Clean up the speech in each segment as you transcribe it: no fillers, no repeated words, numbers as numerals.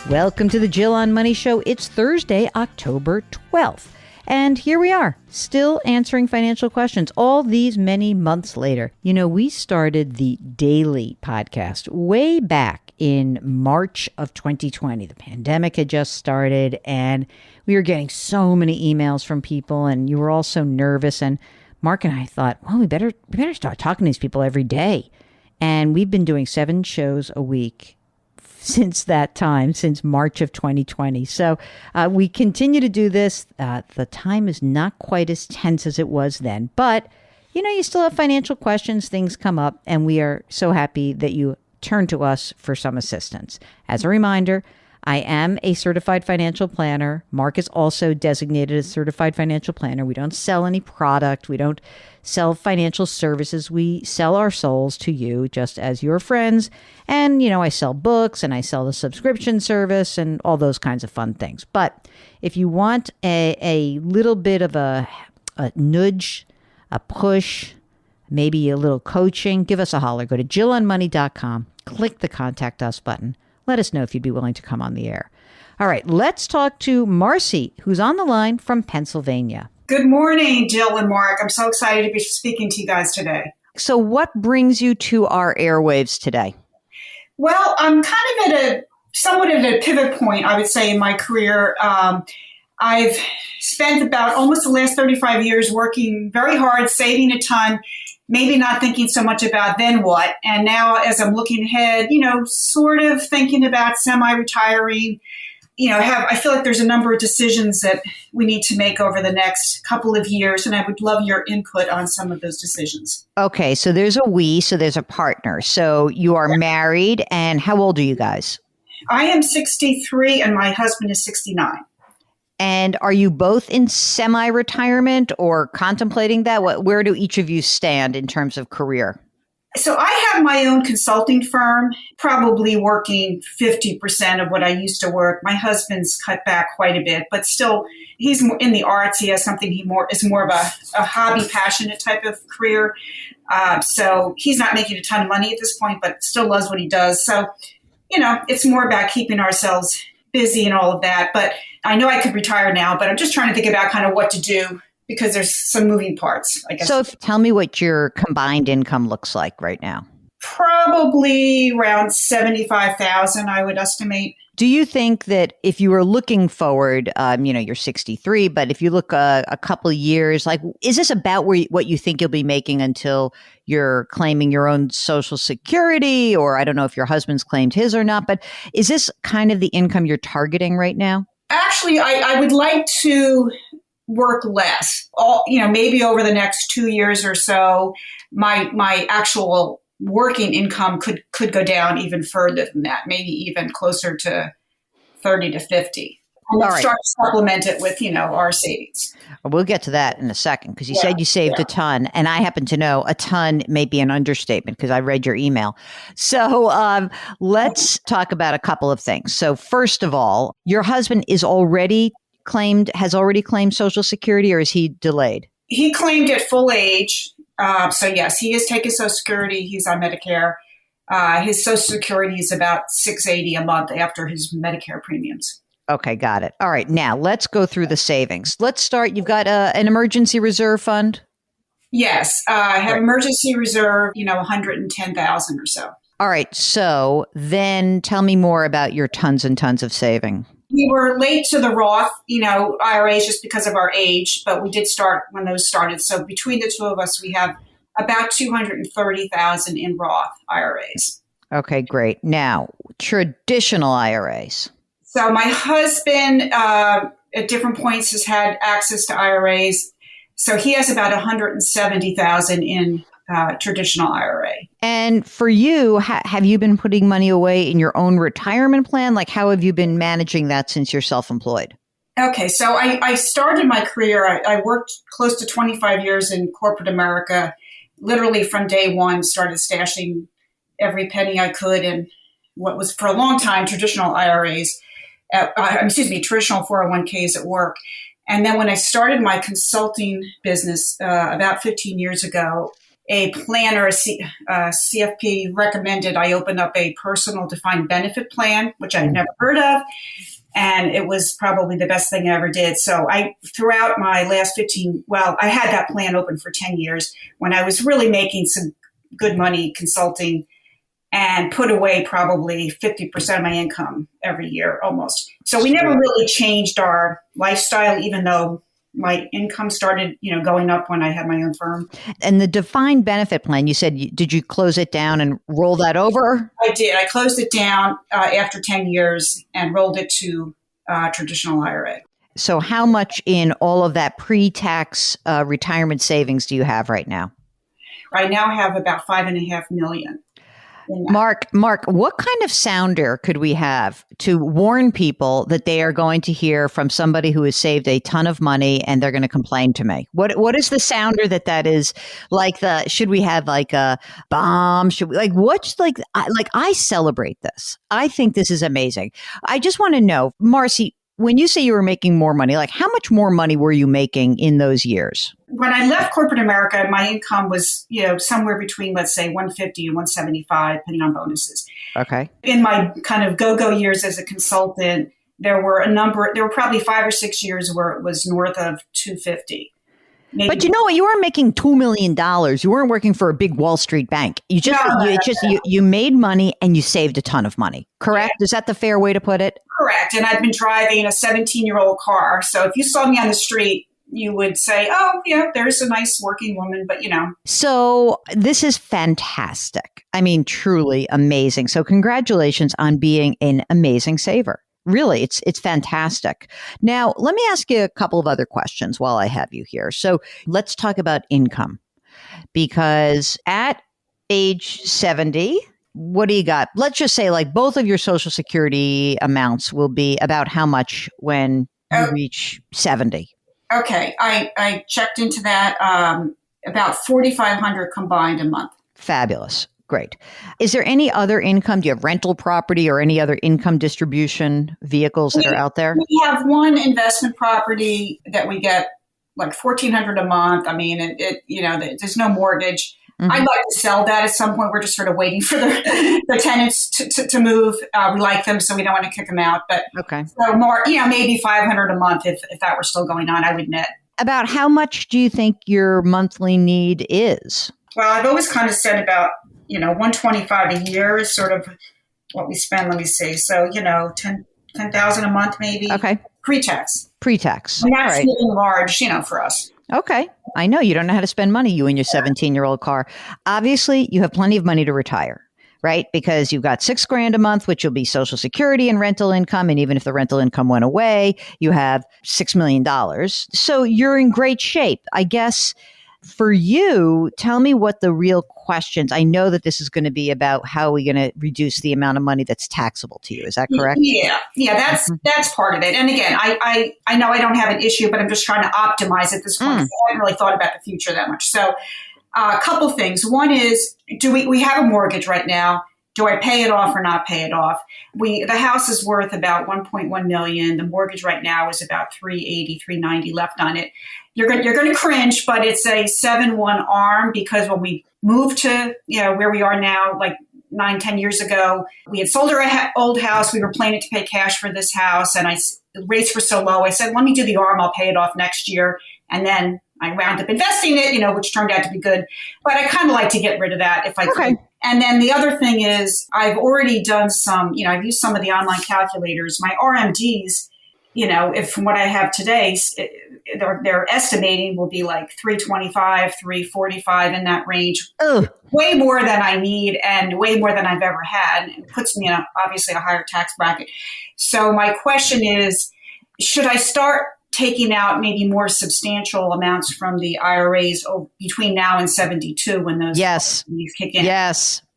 Welcome to the Jill on Money Show. It's Thursday, October 12th. And here we are, still answering financial questions all these many months later. You know, we started the daily podcast way back in March of 2020. The pandemic had just started and we were getting so many emails from people and you were all so nervous. And Mark and I thought, well, we better start talking to these people every day. And we've been doing 7 shows a week since that time, since March of 2020. So we continue to do this. The time is not quite as tense as it was then. But, you know, you still have financial questions, things come up, and we are so happy that you turn to us for some assistance. As a reminder, I am a certified financial planner. Mark is also designated as certified financial planner. We don't sell any product. We don't sell financial services. We sell our souls to you just as your friends. And, you know, I sell books and I sell the subscription service and all those kinds of fun things. But if you want a little bit of a nudge, a push, maybe a little coaching, give us a holler. Go to jillonmoney.com, click the Contact Us button. Let us know if you'd be willing to come on the air. All right, let's talk to Marcy, who's on the line from Pennsylvania. Good morning, Jill and Mark. I'm so excited to be speaking to you guys today. So what brings you to our airwaves today? Well, I'm kind of somewhat at a pivot point, I would say, in my career. I've spent about almost the last 35 years working very hard, saving a ton, maybe not thinking so much about then what. And now as I'm looking ahead, you know, sort of thinking about semi-retiring, you know, I feel like there's a number of decisions that we need to make over the next couple of years. And I would love your input on some of those decisions. Okay. So there's a partner. So you are married, and how old are you guys? I am 63 and my husband is 69. And are you both in semi-retirement or contemplating that? Where do each of you stand in terms of career? So I have my own consulting firm, probably working 50% of what I used to work. My husband's cut back quite a bit, but still he's more in the arts. He has something is more of a hobby, passionate type of career. So he's not making a ton of money at this point, but still loves what he does. So, you know, it's more about keeping ourselves busy and all of that. But I know I could retire now, but I'm just trying to think about kind of what to do because there's some moving parts, I guess. So tell me what your combined income looks like right now. Probably around $75,000, I would estimate. Do you think that if you were looking forward, you know, you're 63, but if you look a couple of years, like, is this about what you think you'll be making until you're claiming your own Social Security? Or I don't know if your husband's claimed his or not, but is this kind of the income you're targeting right now? Actually, I would like to work less. Maybe over the next 2 years or so, my actual working income could go down even further than that, maybe even closer to 30 to 50. And let's start to supplement it with, you know, our savings. We'll get to that in a second because you said you saved a ton. And I happen to know a ton may be an understatement because I read your email. So let's talk about a couple of things. So first of all, your husband has already claimed Social Security, or is he delayed? He claimed at full age. So yes, he is taking Social Security. He's on Medicare. His Social Security is about $680 a month after his Medicare premiums. Okay, got it. All right, now let's go through the savings. Let's start. You've got an emergency reserve fund? Yes, I have emergency reserve, you know, $110,000 or so. All right, so then tell me more about your tons and tons of saving. We were late to the Roth, you know, IRAs just because of our age, but we did start when those started. So between the two of us, we have about $230,000 in Roth IRAs. Okay, great. Now, traditional IRAs. So my husband at different points has had access to IRAs. So he has about $170,000 in traditional IRA. And for you, have you been putting money away in your own retirement plan? Like, how have you been managing that since you're self-employed? Okay, so I started my career, I worked close to 25 years in corporate America, literally from day one, started stashing every penny I could in what was for a long time traditional IRAs, traditional 401ks at work. And then when I started my consulting business about 15 years ago, a plan or a CFP recommended I open up a personal defined benefit plan, which I'd never heard of. And it was probably the best thing I ever did. So throughout my last I had that plan open for 10 years when I was really making some good money consulting and put away probably 50% of my income every year almost. So we never really changed our lifestyle, even though my income started, going up when I had my own firm. And the defined benefit plan, you said, did you close it down and roll that over? I did. I closed it down after 10 years and rolled it to traditional IRA. So how much in all of that pre-tax retirement savings do you have right now? I now have about $5.5 million. Mark, what kind of sounder could we have to warn people that they are going to hear from somebody who has saved a ton of money and they're going to complain to me? What is the sounder that is like should we have like a bomb? Should we I celebrate this. I think this is amazing. I just want to know, Marcy, when you say you were making more money, like how much more money were you making in those years? When I left corporate America, my income was, somewhere between, let's say, 150 and 175, depending on bonuses. Okay. In my kind of go-go years as a consultant, there were probably 5 or 6 years where it was north of 250. Maybe. But you know what? You weren't making $2 million. You weren't working for a big Wall Street bank. You made money and you saved a ton of money. Correct? Yeah. Is that the fair way to put it? Correct. And I've been driving a 17-year-old car. So if you saw me on the street, you would say, oh, yeah, there's a nice working woman, but So this is fantastic. I mean, truly amazing. So congratulations on being an amazing saver. Really, it's fantastic. Now, let me ask you a couple of other questions while I have you here. So let's talk about income, because at age 70, what do you got? Let's just say like both of your Social Security amounts will be about how much when you reach 70? Okay, I checked into that, about $4,500 combined a month. Fabulous. Great. Is there any other income? Do you have rental property or any other income distribution vehicles that are out there? We have one investment property that we get like $1,400 a month. I mean, there's no mortgage. Mm-hmm. I'd like to sell that at some point. We're just sort of waiting for the tenants to move. We like them, so we don't want to kick them out. But okay. So more, maybe $500 a month if that were still going on, I would net. About how much do you think your monthly need is? Well, I've always kind of said about, $125 a year is sort of what we spend. Let me see. So, $10,000 a month maybe. Okay. Pre-tax. And that's right. Getting large, for us. Okay. I know you don't know how to spend money, you and your 17-year-old car. Obviously, you have plenty of money to retire, right? Because you've got $6,000 a month, which will be Social Security and rental income. And even if the rental income went away, you have $6 million. So you're in great shape. I guess for you, tell me what the real questions. I know that this is going to be about how are we going to reduce the amount of money that's taxable to you. Is that correct? Yeah, that's part of it. And again, I know I don't have an issue, but I'm just trying to optimize at this point. I haven't really thought about the future that much. So a couple things. One is, we have a mortgage right now. Do I pay it off or not pay it off? The house is worth about $1.1 million. The mortgage right now is about $380, $390 left on it. You're going to cringe, but it's a 7-1 ARM, because when we moved to where we are now, like 9-10 years ago, we had sold our old house. We were planning to pay cash for this house, and the rates were so low. I said, let me do the ARM. I'll pay it off next year, and then I wound up investing it, which turned out to be good. But I kind of like to get rid of that if I could. And then the other thing is, I've already done some, I've used some of the online calculators. My RMDs, if from what I have today, they're estimating will be like 325, 345 in that range. Ugh. Way more than I need and way more than I've ever had. It puts me in obviously a higher tax bracket. So my question is, should I start taking out maybe more substantial amounts from the IRAs between now and 72 when those kick in?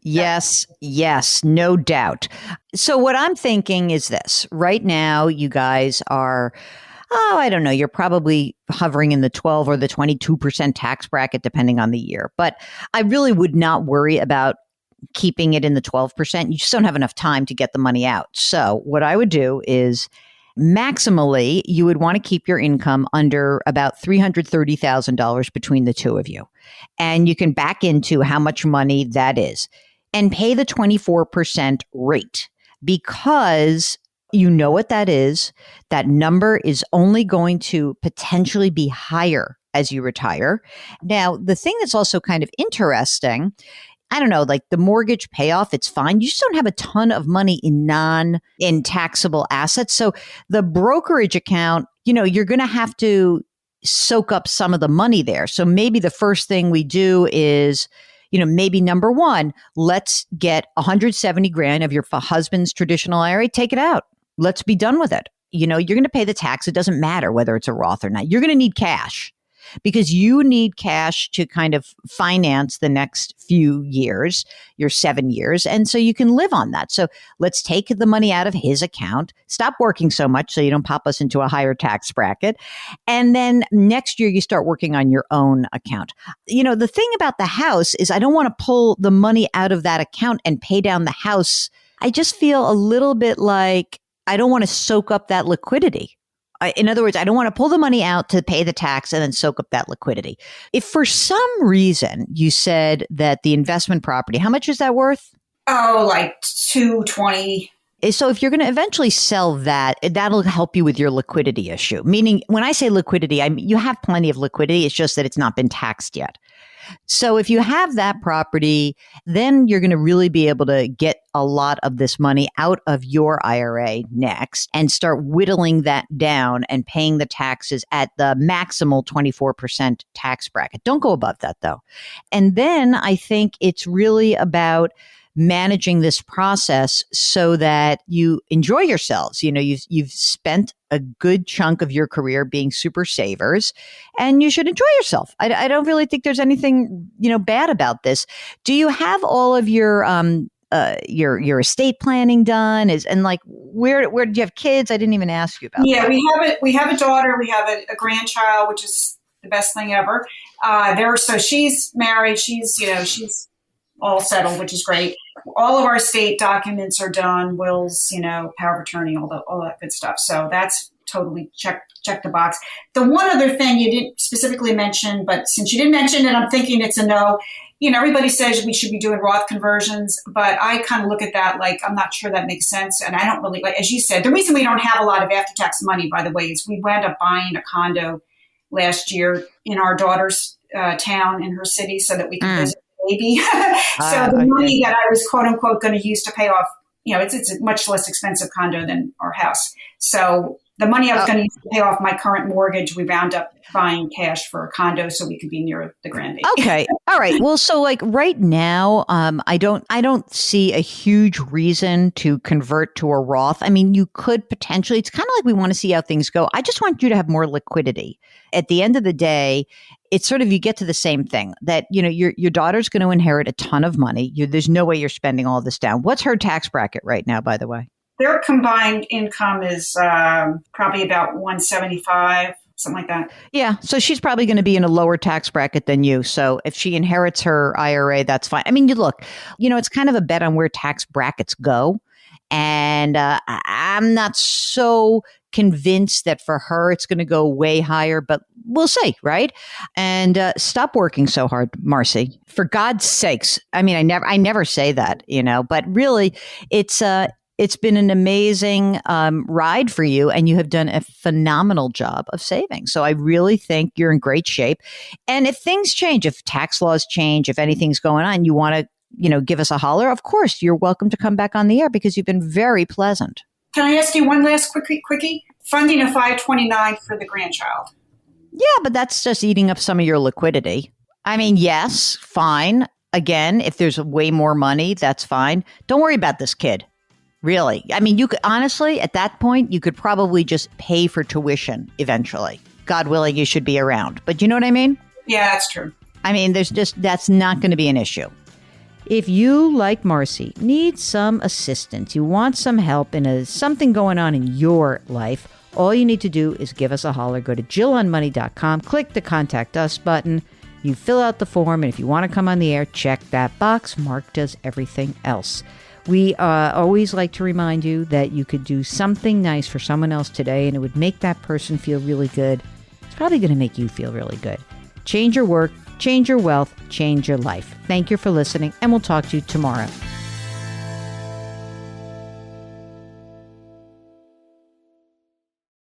Yes, no doubt. So what I'm thinking is this. Right now, you guys are, I don't know, you're probably hovering in the 12 or the 22% tax bracket, depending on the year. But I really would not worry about keeping it in the 12%. You just don't have enough time to get the money out. So what I would do is, maximally, you would want to keep your income under about $330,000 between the two of you. and you can back into how much money that is and pay the 24% rate because you know what that is. That number is only going to potentially be higher as you retire. Now, the thing that's also kind of interesting, I don't know, like the mortgage payoff, it's fine. You just don't have a ton of money in taxable assets. So the brokerage account, you're going to have to soak up some of the money there. So maybe the first thing we do is, maybe number one, let's get 170 grand of your husband's traditional IRA, take it out. Let's be done with it. You're going to pay the tax. It doesn't matter whether it's a Roth or not. You're going to need cash because you need cash to kind of finance the next few years, your 7 years. And so you can live on that. So let's take the money out of his account, stop working so much so you don't pop us into a higher tax bracket. And then next year you start working on your own account. The thing about the house is I don't want to pull the money out of that account and pay down the house. I just feel a little bit like I don't want to soak up that liquidity. In other words, I don't want to pull the money out to pay the tax and then soak up that liquidity. If for some reason you said that the investment property, how much is that worth? Oh, like 220. So if you're going to eventually sell that, that'll help you with your liquidity issue. Meaning when I say liquidity, I mean, you have plenty of liquidity. It's just that it's not been taxed yet. So if you have that property, then you're going to really be able to get a lot of this money out of your IRA next and start whittling that down and paying the taxes at the maximal 24% tax bracket. Don't go above that though. And then I think it's really about managing this process so that you enjoy yourselves. You've spent a good chunk of your career being super savers and you should enjoy yourself. I don't really think there's anything, bad about this. Do you have all of your estate planning done? Where do you have kids? I didn't even ask you about that. Yeah, we have a daughter, we have a grandchild, which is the best thing ever. So she's married, she's all settled, which is great. All of our estate documents are done, wills, power of attorney, all that good stuff. So that's totally check the box. The one other thing you didn't specifically mention, but since you didn't mention it, I'm thinking it's a no. Everybody says we should be doing Roth conversions, but I kind of look at that like I'm not sure that makes sense. And I don't really, like, as you said, the reason we don't have a lot of after-tax money, by the way, is we wound up buying a condo last year in our daughter's town in her city so that we could visit baby. So the money that I was quote unquote going to use to pay off, it's a much less expensive condo than our house. So the money I was going to use to pay off my current mortgage, we wound up buying cash for a condo so we could be near the grandbaby. Okay. All right. Well, so like right now, I don't see a huge reason to convert to a Roth. I mean, you could potentially, it's kind of like we want to see how things go. I just want you to have more liquidity. At the end of the day, it's sort of, you get to the same thing that, your daughter's going to inherit a ton of money. There's no way you're spending all this down. What's her tax bracket right now, by the way? Their combined income is probably about 175, something like that. Yeah. So she's probably going to be in a lower tax bracket than you. So if she inherits her IRA, that's fine. I mean, it's kind of a bet on where tax brackets go. And I'm not so convinced that for her it's going to go way higher, but we'll see, right? And stop working so hard, Marcy. For God's sakes. I mean, I never say that, but really it's been an amazing ride for you, and you have done a phenomenal job of saving. So I really think you're in great shape. And if things change, if tax laws change, if anything's going on, you want to give us a holler, of course, you're welcome to come back on the air because you've been very pleasant. Can I ask you one last quickie? Funding a 529 for the grandchild. Yeah, but that's just eating up some of your liquidity. I mean, yes, fine. Again, if there's way more money, that's fine. Don't worry about this kid. Really. I mean, you could honestly, at that point, you could probably just pay for tuition eventually. God willing, you should be around. But you know what I mean? Yeah, that's true. I mean, that's not going to be an issue. If you, like Marcy, need some assistance, you want some help in something going on in your life, all you need to do is give us a holler. Go to JillOnMoney.com, click the Contact Us button. You fill out the form, and if you want to come on the air, check that box. Mark does everything else. We always like to remind you that you could do something nice for someone else today, and it would make that person feel really good. It's probably going to make you feel really good. Change your work, Change your wealth, change your life. Thank you for listening, and we'll talk to you tomorrow.